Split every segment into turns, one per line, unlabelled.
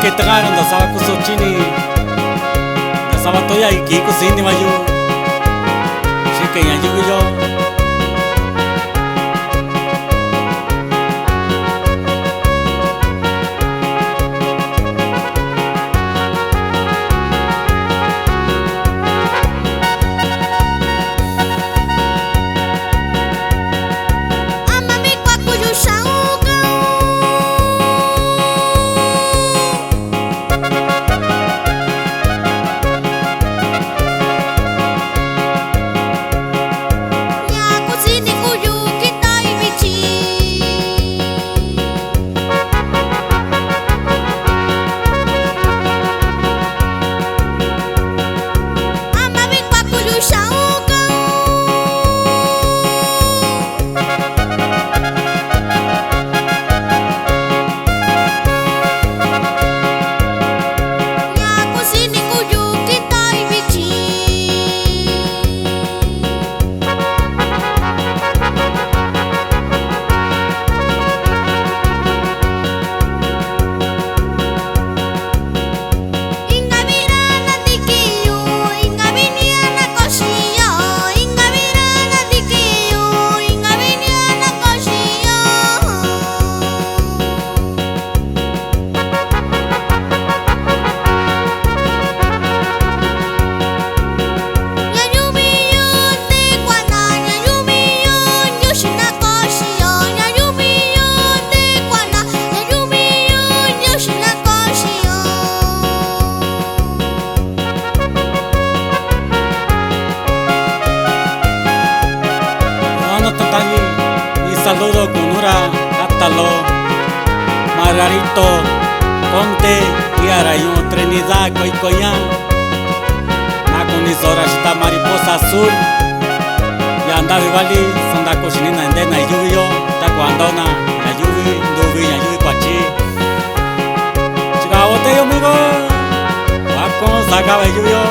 que tragaron da saba com sochini da saba toya e que cozinha mayu chique ya yo y saludo con Ura, Catalo, Margarito, Conte y Arayón, Trinidad, Coicoyán, Naconisora, Chita, Mariposa Azul, y anda Vivali, Santa Cochinina, Endena, Lluvio, Tacuandona, la Lluvia, Dubi, la Lluvia, Cuachi. Chicabote, amigo, Waco, Sacaba, Lluvio,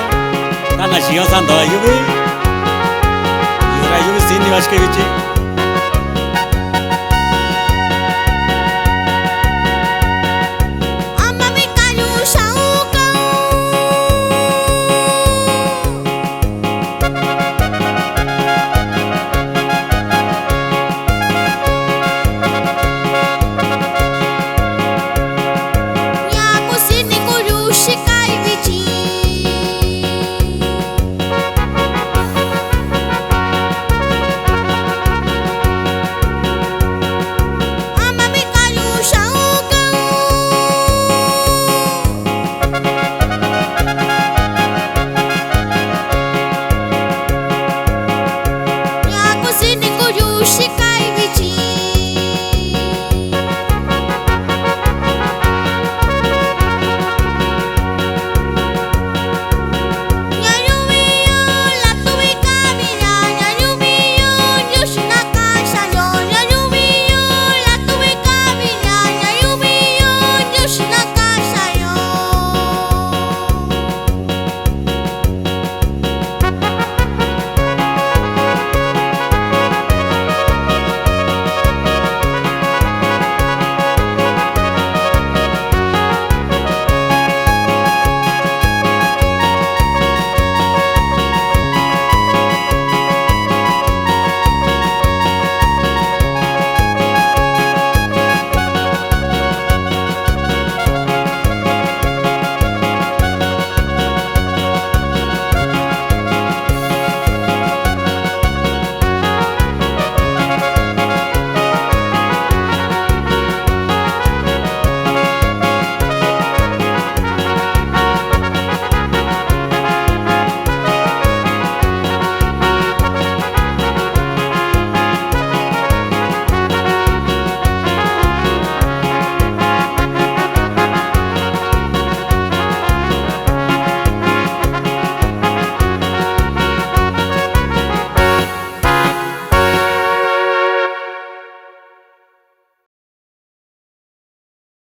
Tana Chio, Santo, Lluvia, y Ura, Lluvia, Cindy, Vasquevici.